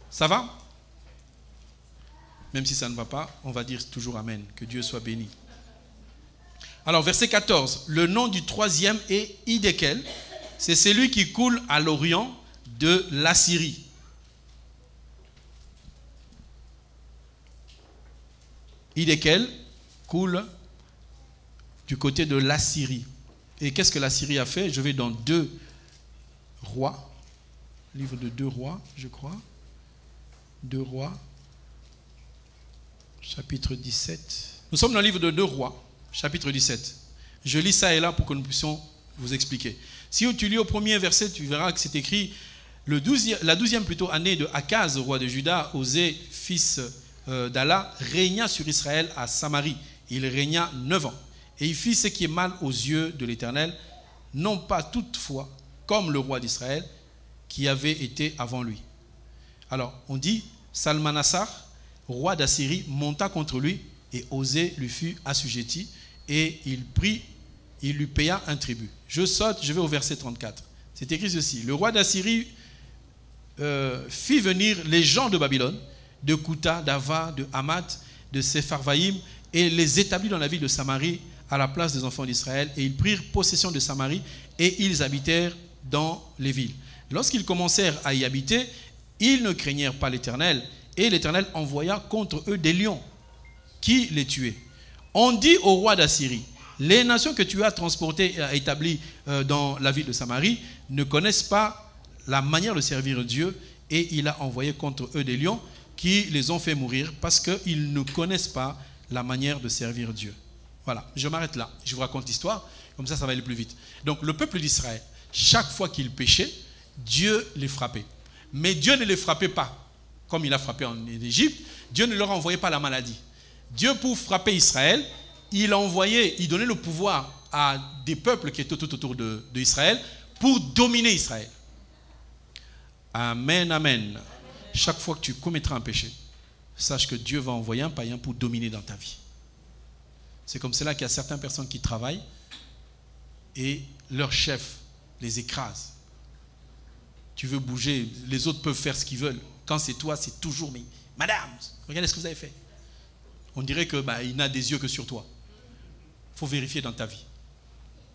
Ça va? Même si ça ne va pas, on va dire toujours Amen, que Dieu soit béni. Alors verset 14, le nom du troisième est Hiddekel, c'est celui qui coule à l'orient de l'Assyrie. Hiddekel coule du côté de l'Assyrie. Et qu'est-ce que l'Assyrie a fait? Je vais dans 2 Rois, livre de 2 Rois, je crois. 2 Rois, chapitre 17. Nous sommes dans le livre de 2 Rois, chapitre 17. Je lis ça et là pour que nous puissions vous expliquer. Si tu lis au premier verset, tu verras que c'est écrit la 12e année de Akaz, roi de Juda, Osée, fils d'Ala, régna sur Israël à Samarie. Il régna 9 ans. Et il fit ce qui est mal aux yeux de l'Éternel, non pas toutefois comme le roi d'Israël qui avait été avant lui. Alors, on dit, Salmanassar, roi d'Assyrie, monta contre lui et Osée lui fut assujetti et il lui paya un tribut. Je saute, je vais au verset 34. C'est écrit ceci. Le roi d'Assyrie fit venir les gens de Babylone, de Kouta, d'Ava, de Hamath, de Sepharvaïm, et les établit dans la ville de Samarie à la place des enfants d'Israël. Et ils prirent possession de Samarie et ils habitèrent dans les villes. Lorsqu'ils commencèrent à y habiter, ils ne craignèrent pas l'Éternel. Et l'Éternel envoya contre eux des lions qui les tuaient. On dit au roi d'Assyrie, les nations que tu as transportées et établies dans la ville de Samarie ne connaissent pas la manière de servir Dieu et il a envoyé contre eux des lions qui les ont fait mourir parce qu'ils ne connaissent pas la manière de servir Dieu. Voilà, je m'arrête là. Je vous raconte l'histoire, comme ça va aller plus vite. Donc le peuple d'Israël, chaque fois qu'ils péchaient, Dieu les frappait. Mais Dieu ne les frappait pas comme il a frappé en Égypte. Dieu ne leur envoyait pas la maladie. Dieu, pour frapper Israël, il donnait le pouvoir à des peuples qui étaient tout autour d'Israël pour dominer Israël. Amen, amen. Chaque fois que tu commettras un péché, sache que Dieu va envoyer un païen pour dominer dans ta vie. C'est comme cela qu'il y a certaines personnes qui travaillent et leur chef les écrase. Tu veux bouger, les autres peuvent faire ce qu'ils veulent. Quand c'est toi, c'est toujours, mais madame, regardez ce que vous avez fait. On dirait qu'il n'a des yeux que sur toi. Il faut vérifier dans ta vie.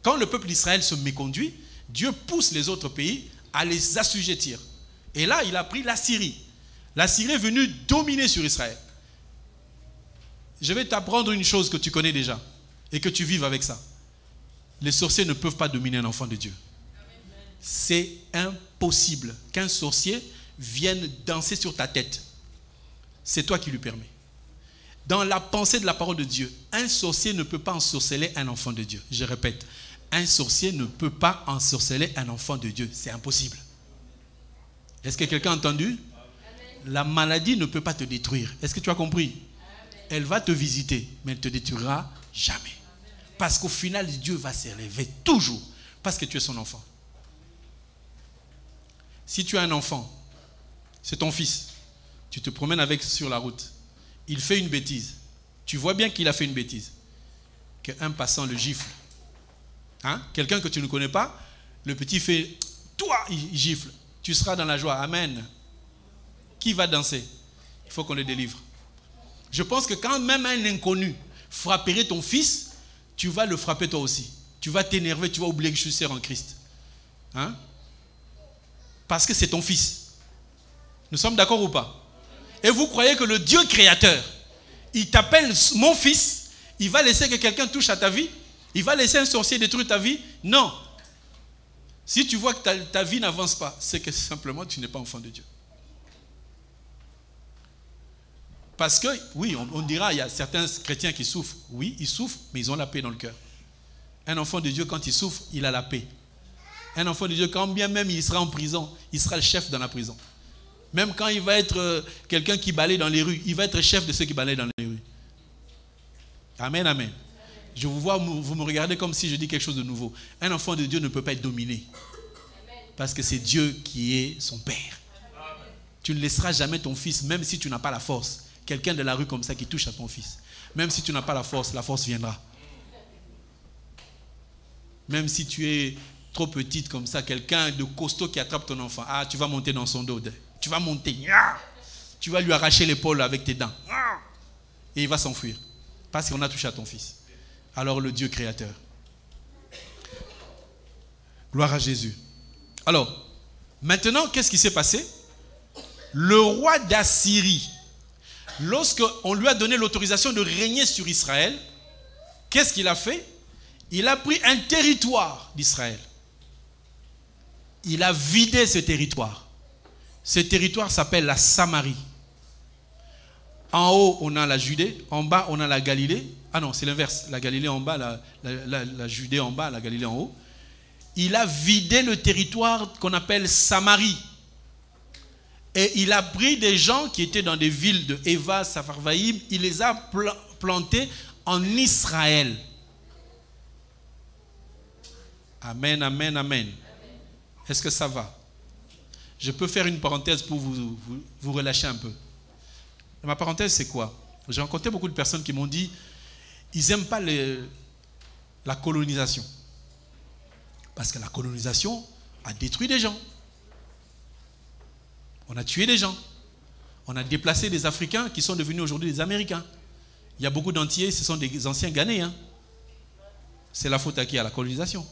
Quand le peuple d'Israël se méconduit, Dieu pousse les autres pays à les assujettir. Et là, il a pris la Syrie. La Syrie est venue dominer sur Israël. Je vais t'apprendre une chose que tu connais déjà et que tu vives avec ça. Les sorciers ne peuvent pas dominer un enfant de Dieu. C'est impossible qu'un sorcier vienne danser sur ta tête. C'est toi qui lui permets. Dans la pensée de la parole de Dieu, un sorcier ne peut pas ensorceler un enfant de Dieu. Je répète, un sorcier ne peut pas ensorceler un enfant de Dieu. C'est impossible. Est-ce que quelqu'un a entendu? La maladie ne peut pas te détruire. Est-ce que tu as compris? Elle va te visiter, mais elle ne te détruira jamais. Parce qu'au final, Dieu va s'élever toujours. Parce que tu es son enfant. Si tu as un enfant, c'est ton fils. Tu te promènes avec sur la route. Il fait une bêtise. Tu vois bien qu'il a fait une bêtise. Qu'un passant le gifle. Hein? Quelqu'un que tu ne connais pas, le petit fait, toi, il gifle. Tu seras dans la joie. Amen. Qui va danser? Il faut qu'on le délivre. Je pense que quand même un inconnu frapperait ton fils, tu vas le frapper toi aussi. Tu vas t'énerver, tu vas oublier que je suis sœur en Christ. Hein? Parce que c'est ton fils. Nous sommes d'accord ou pas? Et vous croyez que le Dieu créateur, il t'appelle mon fils, il va laisser que quelqu'un touche à ta vie? Il va laisser un sorcier détruire ta vie? Non. Si tu vois que ta vie n'avance pas, c'est que simplement tu n'es pas enfant de Dieu. Parce que, oui, on dira, il y a certains chrétiens qui souffrent. Oui, ils souffrent, mais ils ont la paix dans le cœur. Un enfant de Dieu, quand il souffre, il a la paix. Un enfant de Dieu, quand bien même il sera en prison, il sera le chef dans la prison. Même quand il va être quelqu'un qui balaye dans les rues, il va être chef de ceux qui balayent dans les rues. Amen, amen. Je vous vois, vous me regardez comme si je dis quelque chose de nouveau. Un enfant de Dieu ne peut pas être dominé. Parce que c'est Dieu qui est son Père. Tu ne laisseras jamais ton fils, même si tu n'as pas la force. Quelqu'un de la rue comme ça qui touche à ton fils. Même si tu n'as pas la force viendra. Même si tu es trop petite comme ça, quelqu'un de costaud qui attrape ton enfant. Ah, tu vas monter dans son dos. Tu vas monter. Tu vas lui arracher l'épaule avec tes dents. Et il va s'enfuir. Parce qu'on a touché à ton fils. Alors le Dieu créateur. Gloire à Jésus. Alors, maintenant, qu'est-ce qui s'est passé? Le roi d'Assyrie, lorsqu'on lui a donné l'autorisation de régner sur Israël, qu'est-ce qu'il a fait? Il a pris un territoire d'Israël. Il a vidé ce territoire. Ce territoire s'appelle la Samarie. En haut, on a la Judée. En bas, on a la Galilée. Ah non, c'est l'inverse. La Galilée en bas, la Judée en bas, la Galilée en haut. Il a vidé le territoire qu'on appelle Samarie. Et il a pris des gens qui étaient dans des villes de Eva, Sapharvaïm. Il les a plantés en Israël. Amen, amen, amen. Est-ce que ça va? Je peux faire une parenthèse pour vous relâcher un peu. Ma parenthèse, c'est quoi? J'ai rencontré beaucoup de personnes qui m'ont dit ils n'aiment pas la colonisation. Parce que la colonisation a détruit des gens. On a tué des gens. On a déplacé des Africains qui sont devenus aujourd'hui des Américains. Il y a beaucoup d'Antillais, ce sont des anciens Ghanéens. C'est la faute à qui? À la colonisation.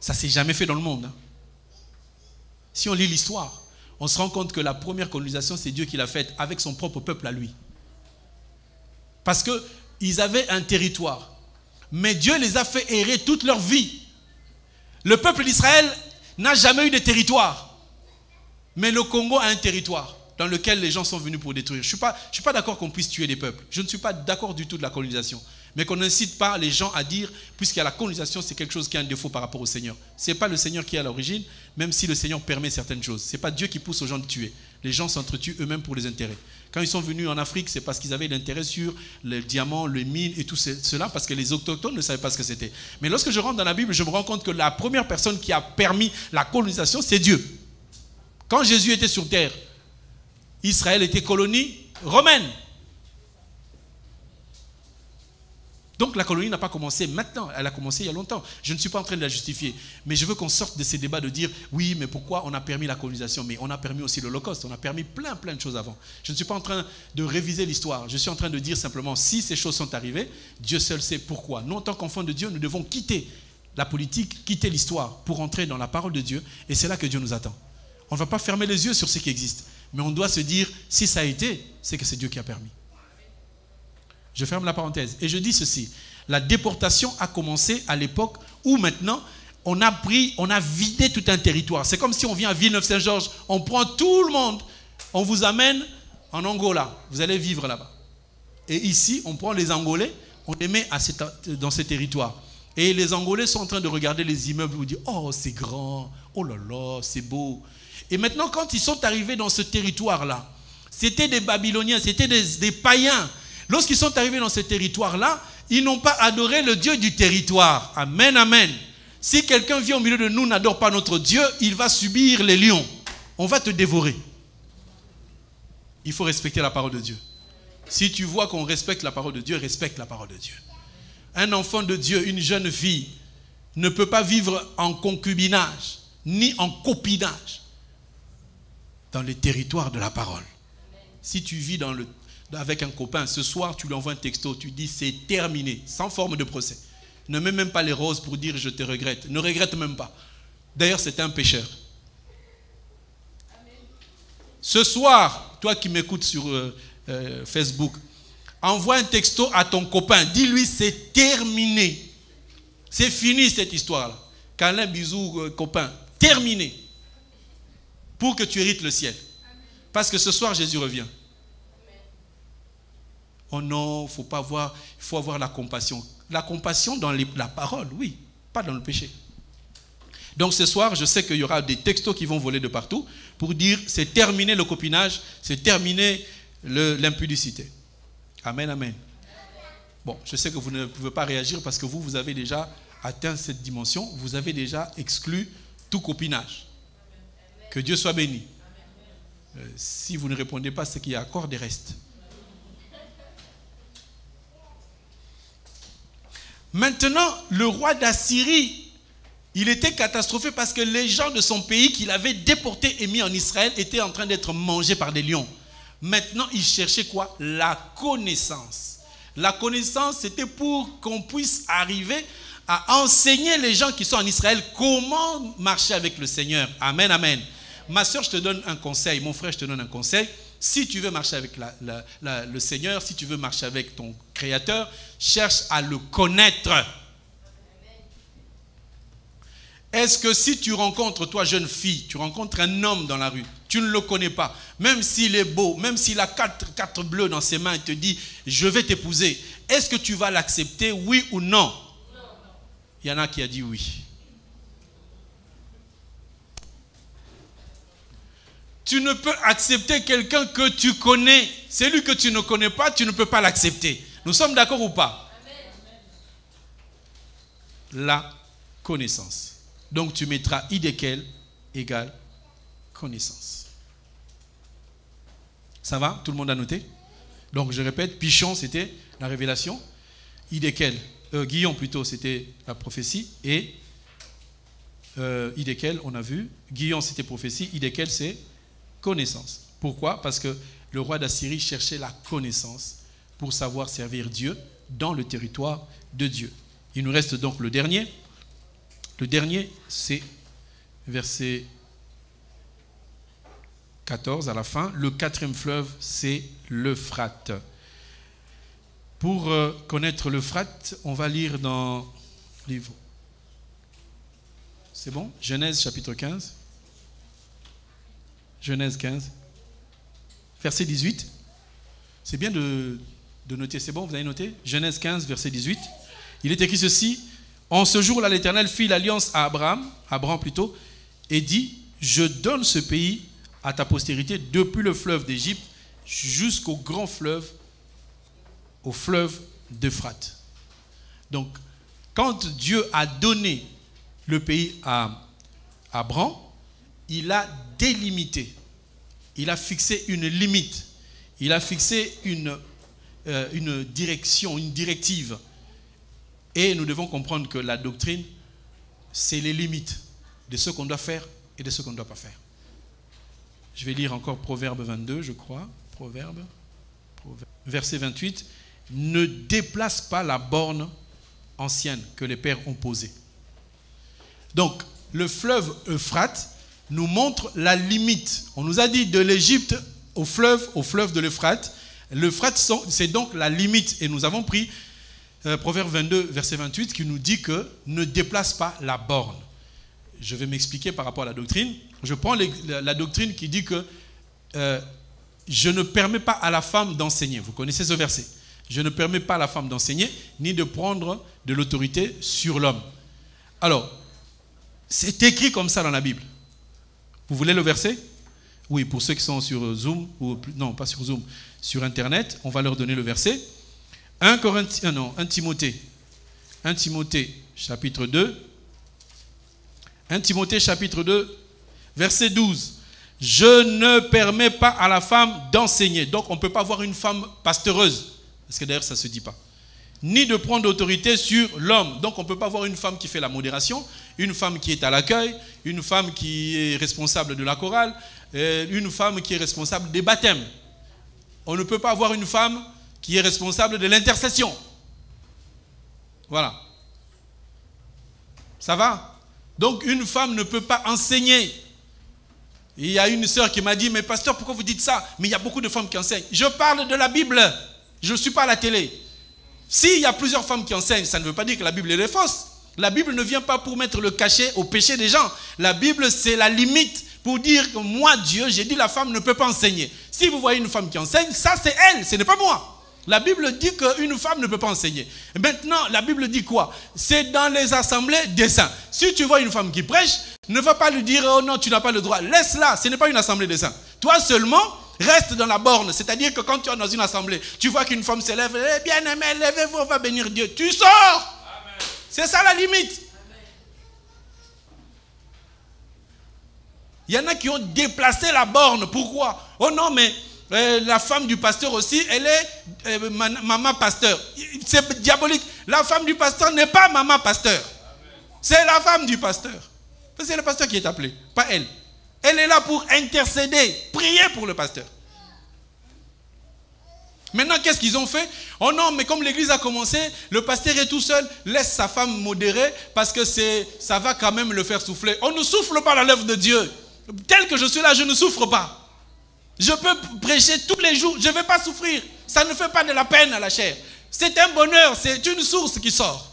Ça ne s'est jamais fait dans le monde. Si on lit l'histoire, on se rend compte que la première colonisation, c'est Dieu qui l'a faite avec son propre peuple à lui. Parce qu'ils avaient un territoire. Mais Dieu les a fait errer toute leur vie. Le peuple d'Israël n'a jamais eu de territoire. Mais le Congo a un territoire dans lequel les gens sont venus pour détruire. Je ne suis pas d'accord qu'on puisse tuer des peuples. Je ne suis pas d'accord du tout de la colonisation. Mais qu'on n'incite pas les gens à dire, puisqu'il y a la colonisation, c'est quelque chose qui a un défaut par rapport au Seigneur. Ce n'est pas le Seigneur qui est à l'origine, même si le Seigneur permet certaines choses. Ce n'est pas Dieu qui pousse aux gens de tuer. Les gens s'entretuent eux-mêmes pour les intérêts. Quand ils sont venus en Afrique, c'est parce qu'ils avaient l'intérêt sur les diamants, les mines et tout cela, parce que les autochtones ne savaient pas ce que c'était. Mais lorsque je rentre dans la Bible, je me rends compte que la première personne qui a permis la colonisation, c'est Dieu. Quand Jésus était sur terre, Israël était colonie romaine. Donc la colonie n'a pas commencé maintenant, elle a commencé il y a longtemps. Je ne suis pas en train de la justifier. Mais je veux qu'on sorte de ces débats de dire, oui, mais pourquoi on a permis la colonisation? Mais on a permis aussi l'Holocauste, on a permis plein de choses avant. Je ne suis pas en train de réviser l'histoire. Je suis en train de dire simplement, si ces choses sont arrivées, Dieu seul sait pourquoi. Nous, en tant qu'enfants de Dieu, nous devons quitter la politique, quitter l'histoire pour entrer dans la parole de Dieu. Et c'est là que Dieu nous attend. On ne va pas fermer les yeux sur ce qui existe. Mais on doit se dire, si ça a été, c'est que c'est Dieu qui a permis. Je ferme la parenthèse. Et je dis ceci. La déportation a commencé à l'époque où maintenant, on a vidé tout un territoire. C'est comme si on vient à Villeneuve-Saint-Georges, on prend tout le monde, on vous amène en Angola. Vous allez vivre là-bas. Et ici, on prend les Angolais, on les met dans ces territoires. Et les Angolais sont en train de regarder les immeubles et dire, oh, c'est grand, oh là là, c'est beau. Et maintenant, quand ils sont arrivés dans ce territoire-là, c'était des Babyloniens, c'était des païens. Lorsqu'ils sont arrivés dans ce territoire-là, ils n'ont pas adoré le Dieu du territoire. Amen, amen. Si quelqu'un vient au milieu de nous, n'adore pas notre Dieu, il va subir les lions. On va te dévorer. Il faut respecter la parole de Dieu. Si tu vois qu'on respecte la parole de Dieu, respecte la parole de Dieu. Un enfant de Dieu, une jeune fille, ne peut pas vivre en concubinage, ni en copinage dans les territoires de la parole. Si tu vis avec un copain, ce soir, tu lui envoies un texto, tu dis c'est terminé, sans forme de procès. Ne mets même pas les roses pour dire je te regrette. Ne regrette même pas. D'ailleurs, c'est un pécheur. Ce soir, toi qui m'écoutes sur Facebook, envoie un texto à ton copain. Dis-lui, c'est terminé. C'est fini cette histoire-là. Câlin, bisous, copain. Terminé. Pour que tu hérites le ciel. Parce que ce soir, Jésus revient. Oh non, il faut avoir la compassion. La compassion dans la parole, oui, pas dans le péché. Donc ce soir, je sais qu'il y aura des textos qui vont voler de partout pour dire c'est terminé le copinage, c'est terminé l'impudicité. Amen, amen. Bon, je sais que vous ne pouvez pas réagir parce que vous avez déjà atteint cette dimension, vous avez déjà exclu tout copinage. Que Dieu soit béni. Si vous ne répondez pas, c'est qu'il y a encore des restes. Maintenant, le roi d'Assyrie, il était catastrophé parce que les gens de son pays qu'il avait déportés et mis en Israël étaient en train d'être mangés par des lions. Maintenant, il cherchait quoi? La connaissance. La connaissance, c'était pour qu'on puisse arriver à enseigner les gens qui sont en Israël comment marcher avec le Seigneur. Amen, amen. Ma soeur, je te donne un conseil. Mon frère, je te donne un conseil. Si tu veux marcher avec le Seigneur, si tu veux marcher avec ton Créateur, cherche à le connaître. Est-ce que si tu rencontres, toi jeune fille, tu rencontres un homme dans la rue, tu ne le connais pas, même s'il est beau, même s'il a quatre bleus dans ses mains et te dit « je vais t'épouser », est-ce que tu vas l'accepter, oui ou non? Il y en a qui a dit oui. Tu ne peux accepter quelqu'un que tu connais. Celui que tu ne connais pas, tu ne peux pas l'accepter. Nous sommes d'accord ou pas? La connaissance. Donc tu mettras idéquel égale connaissance. Ça va? Tout le monde a noté? Donc je répète, Pichon c'était la révélation. Idéquel, Guillaume plutôt c'était la prophétie. Et idéquel on a vu. Guillaume c'était prophétie. Idéquel c'est connaissance. Pourquoi? Parce que le roi d'Assyrie cherchait la connaissance pour savoir servir Dieu dans le territoire de Dieu. Il nous reste donc le dernier. Le dernier, c'est verset 14 à la fin. Le quatrième fleuve, c'est l'Euphrate. Pour connaître l'Euphrate, on va lire dans le livre. C'est bon? Genèse chapitre 15. Genèse 15, verset 18. C'est bien de noter, c'est bon, vous avez noté? Genèse 15, verset 18. Il est écrit ceci: en ce jour-là, l'Éternel fit l'alliance à Abraham plutôt, et dit: je donne ce pays à ta postérité depuis le fleuve d'Égypte jusqu'au grand fleuve, au fleuve d'Euphrate. Donc, quand Dieu a donné le pays à Abraham, il a délimité, il a fixé une limite, il a fixé une direction, une directive. Et nous devons comprendre que la doctrine, c'est les limites de ce qu'on doit faire et de ce qu'on ne doit pas faire. Je vais lire encore Proverbe 22, je crois. Proverbe, verset 28. Ne déplace pas la borne ancienne que les pères ont posée. Donc, le fleuve Euphrate nous montre la limite. On nous a dit de l'Égypte au fleuve de l'Euphrate. L'Euphrate, c'est donc la limite. Et nous avons pris Proverbe 22, verset 28, qui nous dit que ne déplace pas la borne. Je vais m'expliquer par rapport à la doctrine. Je prends la doctrine qui dit que je ne permets pas à la femme d'enseigner. Vous connaissez ce verset. Je ne permets pas à la femme d'enseigner, ni de prendre de l'autorité sur l'homme. Alors, c'est écrit comme ça dans la Bible. Vous voulez le verset? Oui, pour ceux qui sont sur Zoom, ou non, pas sur Zoom, sur Internet, on va leur donner le verset. 1 Timothée, chapitre 2. 1 Timothée, chapitre 2, verset 12. Je ne permets pas à la femme d'enseigner. Donc, on ne peut pas avoir une femme pasteureuse. Parce que d'ailleurs, ça ne se dit pas. Ni de prendre d'autorité sur l'homme. Donc, on ne peut pas avoir une femme qui fait la modération, une femme qui est à l'accueil, une femme qui est responsable de la chorale, une femme qui est responsable des baptêmes. On ne peut pas avoir une femme qui est responsable de l'intercession. Voilà. Ça va? Donc, une femme ne peut pas enseigner. Il y a une sœur qui m'a dit, mais pasteur, pourquoi vous dites ça? Mais il y a beaucoup de femmes qui enseignent. Je parle de la Bible. Je ne suis pas à la télé. S'il y a plusieurs femmes qui enseignent, ça ne veut pas dire que la Bible est fausse. La Bible ne vient pas pour mettre le cachet au péché des gens. La Bible, c'est la limite pour dire que moi, Dieu, j'ai dit la femme ne peut pas enseigner. Si vous voyez une femme qui enseigne, ça c'est elle, ce n'est pas moi. La Bible dit qu'une femme ne peut pas enseigner. Et maintenant, la Bible dit quoi? C'est dans les assemblées des saints. Si tu vois une femme qui prêche, ne va pas lui dire, oh non, tu n'as pas le droit. Laisse-la, ce n'est pas une assemblée des saints. Toi seulement, reste dans la borne. C'est-à-dire que quand tu es dans une assemblée, tu vois qu'une femme s'élève, eh bien aimé, levez-vous, on va bénir Dieu. Tu sors. C'est ça la limite. Il y en a qui ont déplacé la borne. Pourquoi? Oh non, mais la femme du pasteur aussi, elle est maman pasteur. C'est diabolique. La femme du pasteur n'est pas maman pasteur. C'est la femme du pasteur. C'est le pasteur qui est appelé, pas elle. Elle est là pour intercéder, prier pour le pasteur. Maintenant, qu'est-ce qu'ils ont fait? Oh non, mais comme l'église a commencé, le pasteur est tout seul, laisse sa femme modérer parce que ça va quand même le faire souffler. On ne souffle pas dans l'œuvre de Dieu. Tel que je suis là, je ne souffre pas. Je peux prêcher tous les jours, je ne vais pas souffrir. Ça ne fait pas de la peine à la chair. C'est un bonheur, c'est une source qui sort.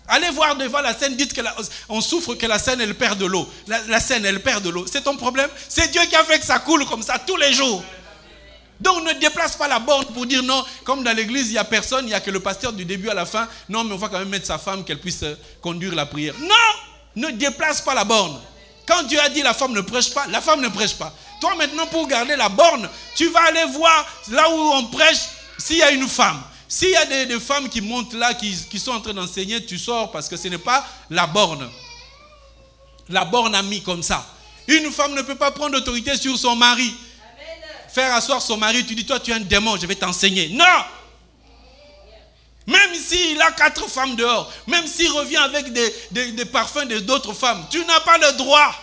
Allez voir devant la scène, dites qu'on souffre que la scène elle perd de l'eau. La scène elle perd de l'eau. C'est ton problème? C'est Dieu qui a fait que ça coule comme ça tous les jours. Donc ne déplace pas la borne pour dire non, comme dans l'église il n'y a personne, il n'y a que le pasteur du début à la fin. Non, mais on va quand même mettre sa femme qu'elle puisse conduire la prière. Non, ne déplace pas la borne. Quand Dieu a dit la femme ne prêche pas, la femme ne prêche pas. Toi maintenant pour garder la borne, tu vas aller voir là où on prêche s'il y a une femme. S'il y a des femmes qui montent là, qui sont en train d'enseigner, tu sors parce que ce n'est pas la borne. La borne a mis comme ça. Une femme ne peut pas prendre autorité sur son mari. Faire asseoir son mari, tu dis toi tu es un démon, je vais t'enseigner. Non! Même s'il a 4 femmes dehors, même s'il revient avec des parfums d'autres femmes, tu n'as pas le droit.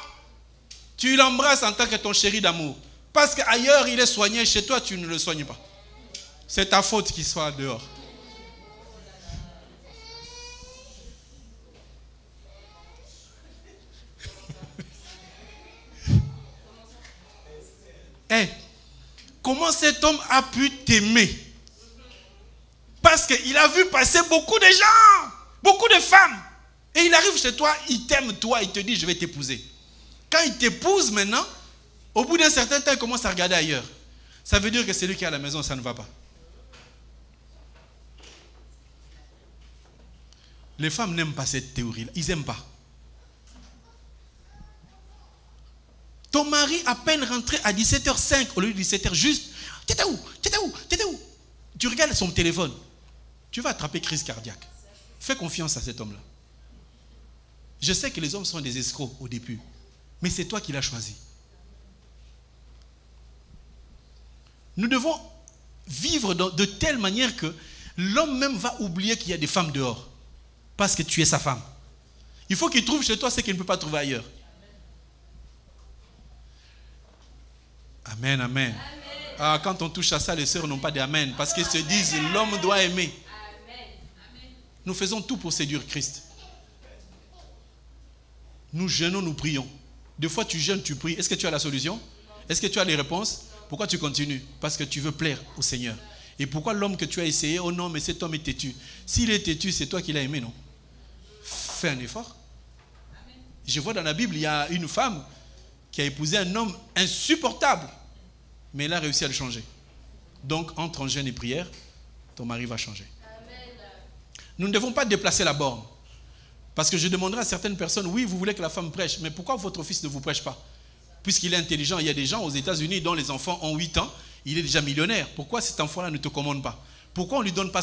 Tu l'embrasses en tant que ton chéri d'amour. Parce qu'ailleurs il est soigné, chez toi tu ne le soignes pas. C'est ta faute qu'il soit dehors. Hey, comment cet homme a pu t'aimer? Parce qu'il a vu passer beaucoup de gens, beaucoup de femmes. Et il arrive chez toi, il t'aime toi, il te dit je vais t'épouser. Quand il t'épouse maintenant, au bout d'un certain temps, il commence à regarder ailleurs. Ça veut dire que c'est lui qui est à la maison, ça ne va pas. Les femmes n'aiment pas cette théorie-là. Ils n'aiment pas. Ton mari, à peine rentré à 17h05 au lieu de 17h juste, tu étais où? Tu étais où? Tu étais où? Tu regardes son téléphone. Tu vas attraper crise cardiaque. Fais confiance à cet homme-là. Je sais que les hommes sont des escrocs au début, mais c'est toi qui l'as choisi. Nous devons vivre de telle manière que l'homme même va oublier qu'il y a des femmes dehors. Parce que tu es sa femme. Il faut qu'il trouve chez toi ce qu'il ne peut pas trouver ailleurs. Amen, amen. Ah, quand on touche à ça, les sœurs n'ont pas d'amen. Parce qu'ils se disent, l'homme doit aimer. Nous faisons tout pour séduire Christ. Nous jeûnons, nous prions. Des fois, tu jeûnes, tu pries. Est-ce que tu as la solution? Est-ce que tu as les réponses? Pourquoi tu continues? Parce que tu veux plaire au Seigneur. Et pourquoi l'homme que tu as essayé, oh non, mais cet homme est têtu. S'il est têtu, c'est toi qui l'as aimé, non? Fais un effort. Je vois dans la Bible, il y a une femme qui a épousé un homme insupportable. Mais elle a réussi à le changer. Donc, entre en jeûne et prière, ton mari va changer. Amen. Nous ne devons pas déplacer la borne. Parce que je demanderai à certaines personnes, oui, vous voulez que la femme prêche, mais pourquoi votre fils ne vous prêche pas? Puisqu'il est intelligent, il y a des gens aux États-Unis dont les enfants ont 8 ans, il est déjà millionnaire. Pourquoi cet enfant-là ne te commande pas? Pourquoi on ne lui donne pas